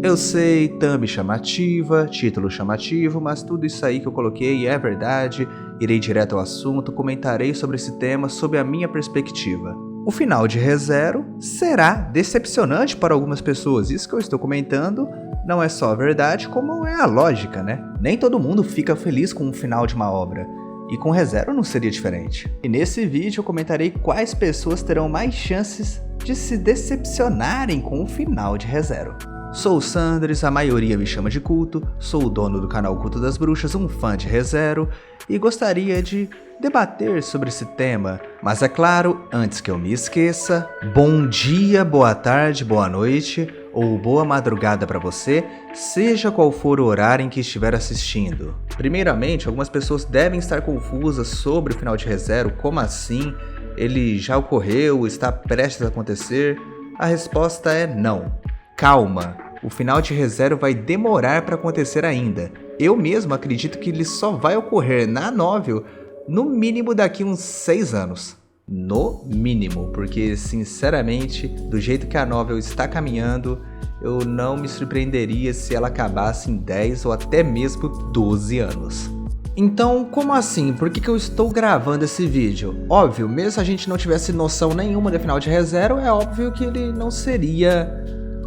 Eu sei, thumb chamativa, título chamativo, mas tudo isso aí que eu coloquei é verdade. Irei direto ao assunto, comentarei sobre esse tema sob a minha perspectiva. O final de ReZero será decepcionante para algumas pessoas. Isso que eu estou comentando não é só a verdade, como é a lógica, né? Nem todo mundo fica feliz com o final de uma obra. E com ReZero não seria diferente. E nesse vídeo eu comentarei quais pessoas terão mais chances de se decepcionarem com o final de ReZero. Sou o Sandres, a maioria me chama de Culto, sou o dono do canal Culto das Bruxas, um fã de ReZero, e gostaria de debater sobre esse tema. Mas é claro, antes que eu me esqueça, bom dia, boa tarde, boa noite ou boa madrugada para você, seja qual for o horário em que estiver assistindo. Primeiramente, algumas pessoas devem estar confusas sobre o final de ReZero, como assim? Ele já ocorreu, está prestes a acontecer? A resposta é não. Calma, o final de ReZero vai demorar para acontecer ainda. Eu mesmo acredito que ele só vai ocorrer na novel no mínimo daqui uns 6 anos. No mínimo, porque sinceramente, do jeito que a novel está caminhando, eu não me surpreenderia se ela acabasse em 10 ou até mesmo 12 anos. Então, como assim? Por que eu estou gravando esse vídeo? Óbvio, mesmo se a gente não tivesse noção nenhuma do final de ReZero, é óbvio que ele não seria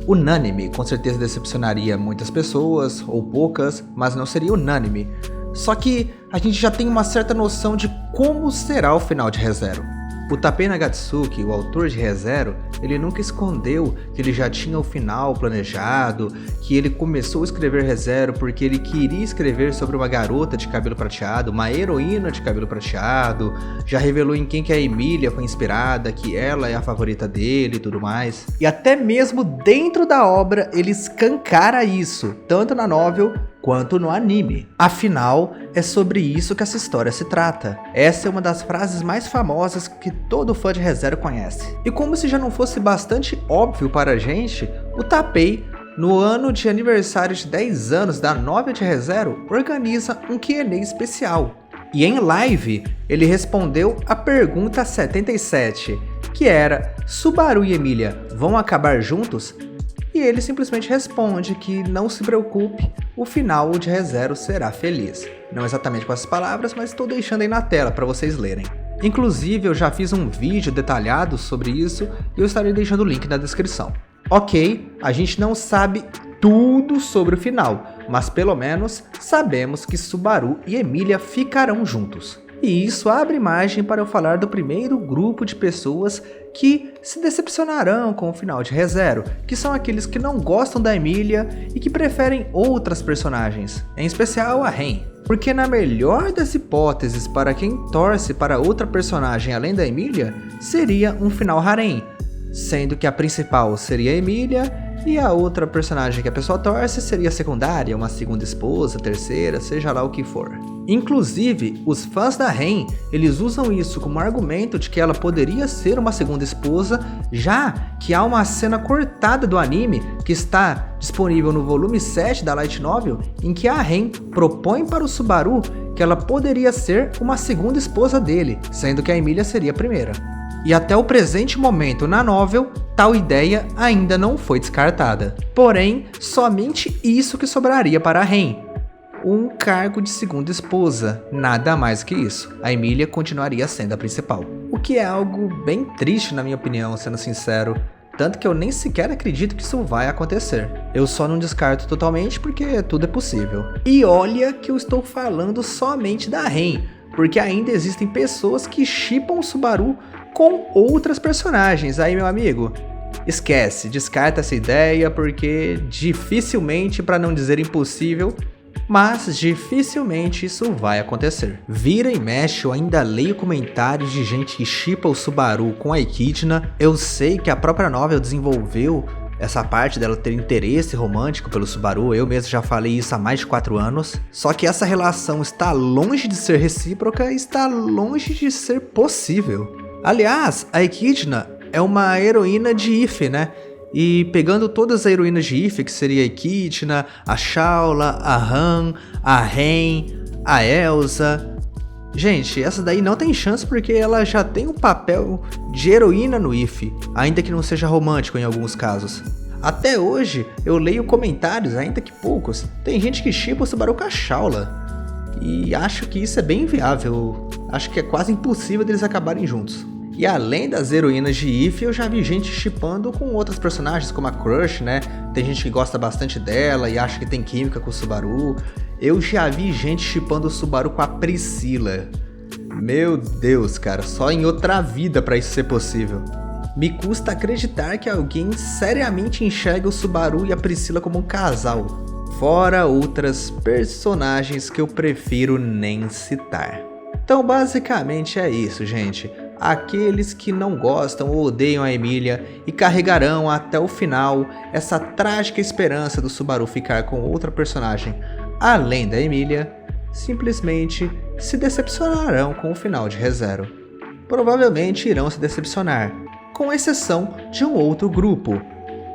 unânime, com certeza decepcionaria muitas pessoas, ou poucas, mas não seria unânime. Só que a gente já tem uma certa noção de como será o final de ReZero. O Tappei Nagatsuki, o autor de ReZero, ele nunca escondeu que ele já tinha o final planejado, que ele começou a escrever ReZero porque ele queria escrever sobre uma garota de cabelo prateado, uma heroína de cabelo prateado, já revelou em quem que a Emilia foi inspirada, que ela é a favorita dele e tudo mais. E até mesmo dentro da obra ele escancara isso, tanto na novel quanto no anime. Afinal, é sobre isso que essa história se trata. Essa é uma das frases mais famosas que todo fã de ReZero conhece. E como se já não fosse bastante óbvio para a gente, o Tappei, no ano de aniversário de 10 anos da novel de ReZero, organiza um Q&A especial. E em live, ele respondeu a pergunta 77, que era: Subaru e Emilia vão acabar juntos? E ele simplesmente responde que não se preocupe, o final de ReZero será feliz. Não exatamente com essas palavras, mas estou deixando aí na tela para vocês lerem. Inclusive eu já fiz um vídeo detalhado sobre isso e eu estarei deixando o link na descrição. Ok, a gente não sabe tudo sobre o final, mas pelo menos sabemos que Subaru e Emilia ficarão juntos. E isso abre margem para eu falar do primeiro grupo de pessoas que se decepcionarão com o final de ReZero, que são aqueles que não gostam da Emilia e que preferem outras personagens, em especial a Ren. Porque na melhor das hipóteses, para quem torce para outra personagem além da Emilia, seria um final harem, sendo que a principal seria a Emilia e a outra personagem que a pessoa torce seria secundária, uma segunda esposa, terceira, seja lá o que for. Inclusive, os fãs da Ren, eles usam isso como argumento de que ela poderia ser uma segunda esposa, já que há uma cena cortada do anime que está disponível no volume 7 da Light Novel, em que a Ren propõe para o Subaru que ela poderia ser uma segunda esposa dele, sendo que a Emilia seria a primeira. E até o presente momento na novel, tal ideia ainda não foi descartada. Porém, somente isso que sobraria para a Ren: um cargo de segunda esposa, nada mais que isso. A Emilia continuaria sendo a principal. O que é algo bem triste na minha opinião, sendo sincero. Tanto que eu nem sequer acredito que isso vai acontecer. Eu só não descarto totalmente porque tudo é possível. E olha que eu estou falando somente da Ren, porque ainda existem pessoas que shippam o Subaru com outras personagens. Aí, meu amigo, esquece, descarta essa ideia, porque dificilmente, para não dizer impossível, mas dificilmente isso vai acontecer. Vira e mexe, eu ainda leio comentários de gente que shippa o Subaru com a Echidna. Eu sei que a própria novel desenvolveu essa parte dela ter interesse romântico pelo Subaru, eu mesmo já falei isso há mais de 4 anos. Só que essa relação está longe de ser recíproca e está longe de ser possível. Aliás, a Echidna é uma heroína de If, né? E pegando todas as heroínas de If, que seria a Echidna, a Shaula, a Han, a Ren, a Elsa... Gente, essa daí não tem chance porque ela já tem um papel de heroína no If, ainda que não seja romântico em alguns casos. Até hoje eu leio comentários, ainda que poucos, tem gente que shippa o Subaru com a Shaula. E acho que isso é bem inviável, acho que é quase impossível deles acabarem juntos. E além das heroínas de If, eu já vi gente shippando com outras personagens, como a Crush, né? Tem gente que gosta bastante dela e acha que tem química com o Subaru. Eu já vi gente shippando o Subaru com a Priscila. Meu Deus, cara, só em outra vida pra isso ser possível. Me custa acreditar que alguém seriamente enxerga o Subaru e a Priscila como um casal. Fora outras personagens que eu prefiro nem citar. Então basicamente é isso, gente. Aqueles que não gostam ou odeiam a Emilia e carregarão até o final essa trágica esperança do Subaru ficar com outra personagem além da Emilia, simplesmente se decepcionarão com o final de ReZero. Provavelmente irão se decepcionar, com exceção de um outro grupo,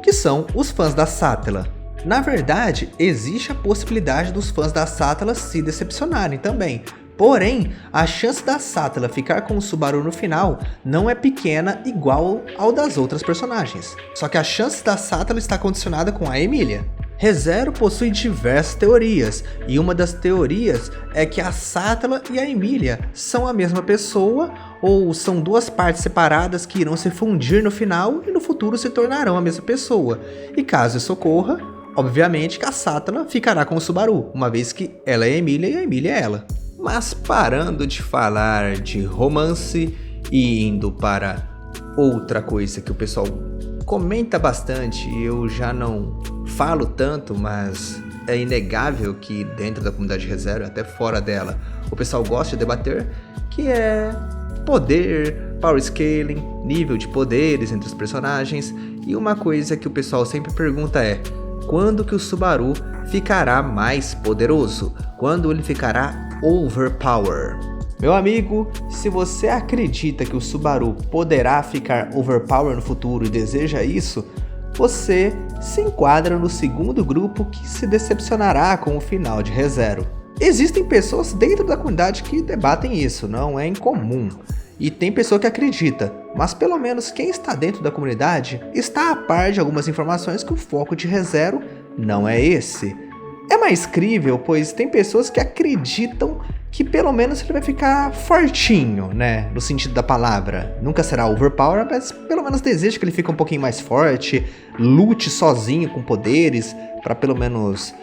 que são os fãs da Sátila. Na verdade, existe a possibilidade dos fãs da Sátila se decepcionarem também. Porém, a chance da Sátila ficar com o Subaru no final não é pequena igual ao das outras personagens. Só que a chance da Sátila está condicionada com a Emilia. ReZero possui diversas teorias, e uma das teorias é que a Sátila e a Emilia são a mesma pessoa, ou são duas partes separadas que irão se fundir no final e no futuro se tornarão a mesma pessoa. E caso isso ocorra, obviamente que a Sátila ficará com o Subaru, uma vez que ela é a Emilia e a Emilia é ela. Mas parando de falar de romance e indo para outra coisa que o pessoal comenta bastante, eu já não falo tanto, mas é inegável que dentro da comunidade ReZero, até fora dela, o pessoal gosta de debater, que é poder, power scaling, nível de poderes entre os personagens. E uma coisa que o pessoal sempre pergunta é: quando que o Subaru ficará mais poderoso? Quando ele ficará overpower? Meu amigo, se você acredita que o Subaru poderá ficar overpower no futuro e deseja isso, você se enquadra no segundo grupo que se decepcionará com o final de ReZero. Existem pessoas dentro da comunidade que debatem isso, não é incomum. E tem pessoa que acredita, mas pelo menos quem está dentro da comunidade está a par de algumas informações que o foco de ReZero não é esse. É mais crível, pois tem pessoas que acreditam que pelo menos ele vai ficar fortinho, né? No sentido da palavra. Nunca será overpower, mas pelo menos deseja que ele fique um pouquinho mais forte, lute sozinho com poderes, para pelo menos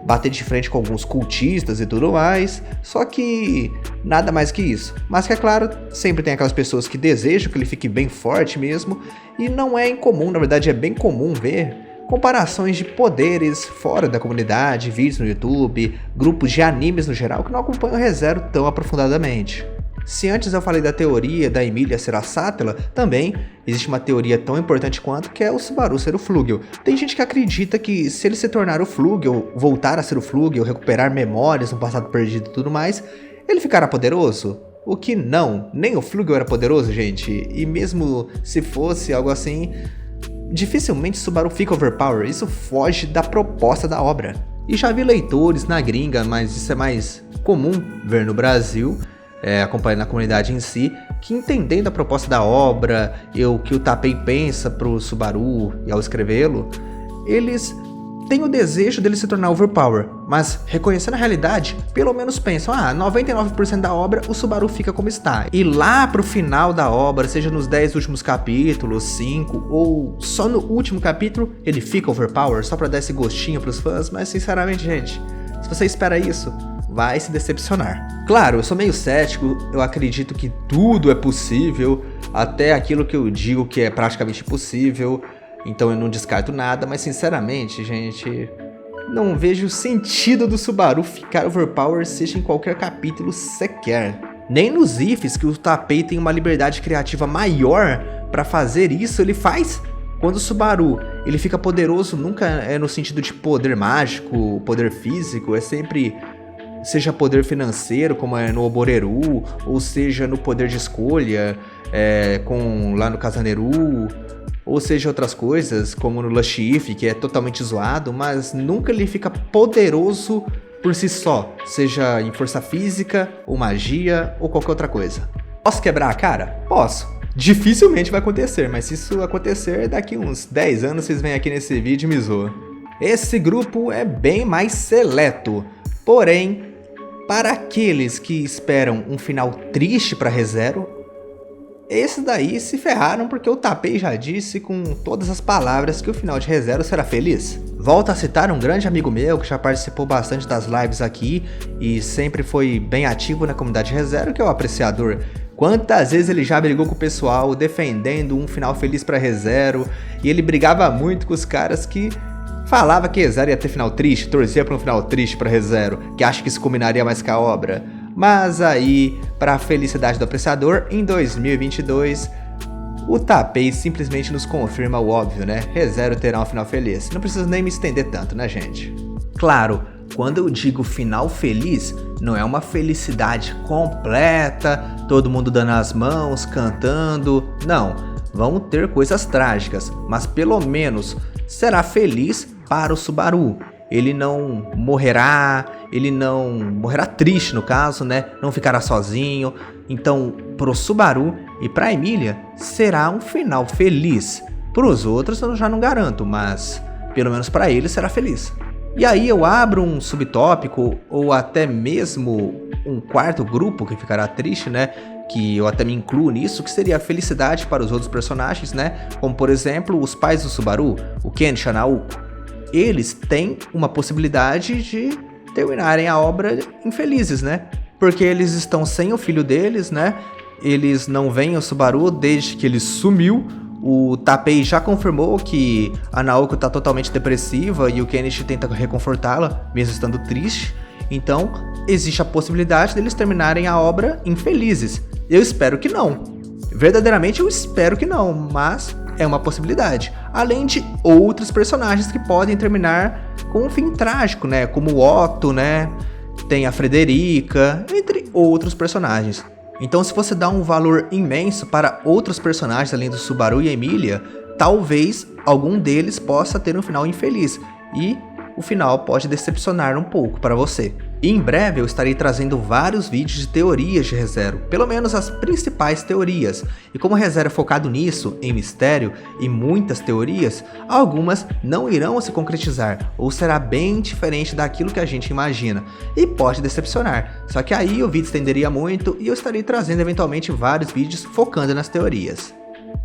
bater de frente com alguns cultistas e tudo mais. Só que nada mais que isso. Mas que é claro, sempre tem aquelas pessoas que desejam que ele fique bem forte mesmo. E não é incomum, na verdade é bem comum ver comparações de poderes fora da comunidade, vídeos no YouTube, grupos de animes no geral que não acompanham o ReZero tão aprofundadamente. Se antes eu falei da teoria da Emilia ser a Sátila, também existe uma teoria tão importante quanto, que é o Subaru ser o Flugel. Tem gente que acredita que se ele se tornar o Flugel, voltar a ser o Flugel, recuperar memórias no passado perdido e tudo mais, ele ficará poderoso. O que não, nem o Flugel era poderoso, gente, e mesmo se fosse algo assim, dificilmente Subaru fica overpower, isso foge da proposta da obra. E já vi leitores na gringa, mas isso é mais comum ver no Brasil, acompanhando a comunidade em si, que entendendo a proposta da obra e o que o Tapei pensa pro Subaru e ao escrevê-lo, eles têm o desejo dele se tornar overpower, mas reconhecendo a realidade, pelo menos pensam, 99% da obra o Subaru fica como está. E lá pro final da obra, seja nos 10 últimos capítulos, 5, ou só no último capítulo, ele fica overpower, só pra dar esse gostinho pros fãs, mas sinceramente, gente, se você espera isso, vai se decepcionar. Claro, eu sou meio cético, eu acredito que tudo é possível, até aquilo que eu digo que é praticamente impossível, então eu não descarto nada, mas sinceramente, gente, não vejo sentido do Subaru ficar overpower, seja em qualquer capítulo sequer. Nem nos ifs, que o Tapei tem uma liberdade criativa maior para fazer isso, ele faz. Quando o Subaru ele fica poderoso, nunca é no sentido de poder mágico, poder físico, é sempre, seja poder financeiro, como é no Oboreru, ou seja no poder de escolha, lá no Kazaneru, ou seja outras coisas, como no Lush If, que é totalmente zoado, mas nunca ele fica poderoso por si só, seja em força física, ou magia, ou qualquer outra coisa. Posso quebrar a cara? Posso. Dificilmente vai acontecer, mas se isso acontecer, daqui uns 10 anos vocês vêm aqui nesse vídeo e me zoam. Esse grupo é bem mais seleto, porém, para aqueles que esperam um final triste para ReZero, esses daí se ferraram porque o Tapei já disse com todas as palavras que o final de ReZero será feliz. Volto a citar um grande amigo meu que já participou bastante das lives aqui e sempre foi bem ativo na comunidade ReZero, que é o Apreciador. Quantas vezes ele já brigou com o pessoal defendendo um final feliz para ReZero, e ele brigava muito com os caras que falava que ReZero ia ter final triste, torcia para um final triste para ReZero, que acha que isso combinaria mais com a obra. Mas aí, para a felicidade do apreciador, em 2022, o Tapei simplesmente nos confirma o óbvio, né? ReZero terá um final feliz. Não preciso nem me estender tanto, né, gente? Claro, quando eu digo final feliz, não é uma felicidade completa, todo mundo dando as mãos, cantando. Não, vão ter coisas trágicas, mas pelo menos será feliz para o Subaru. Ele não morrerá triste no caso, né? Não ficará sozinho. Então, pro Subaru e pra Emília, será um final feliz. Pros outros eu já não garanto, mas pelo menos pra eles será feliz. E aí eu abro um subtópico ou até mesmo um quarto grupo que ficará triste, né? Que eu até me incluo nisso, que seria a felicidade para os outros personagens, né? Como por exemplo, os pais do Subaru, o Kenichi e a Naoko. Eles têm uma possibilidade de terminarem a obra infelizes, né? Porque eles estão sem o filho deles, né? Eles não veem o Subaru desde que ele sumiu. O Tapei já confirmou que a Naoko tá totalmente depressiva e o Kenichi tenta reconfortá-la, mesmo estando triste. Então, existe a possibilidade deles terminarem a obra infelizes. Eu espero que não. Verdadeiramente eu espero que não, mas é uma possibilidade. Além de outros personagens que podem terminar com um fim trágico, né? Como o Otto, né? Tem a Frederica, entre outros personagens. Então, se você dá um valor imenso para outros personagens além do Subaru e Emília, talvez algum deles possa ter um final infeliz. E o final pode decepcionar um pouco para você. E em breve eu estarei trazendo vários vídeos de teorias de ReZero, pelo menos as principais teorias. E como ReZero é focado nisso, em mistério e muitas teorias, algumas não irão se concretizar, ou será bem diferente daquilo que a gente imagina, e pode decepcionar. Só que aí o vídeo estenderia muito e eu estarei trazendo eventualmente vários vídeos focando nas teorias.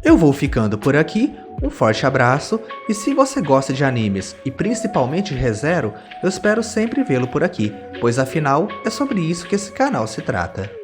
Eu vou ficando por aqui, um forte abraço, e se você gosta de animes e principalmente de ReZero, eu espero sempre vê-lo por aqui, pois afinal é sobre isso que esse canal se trata.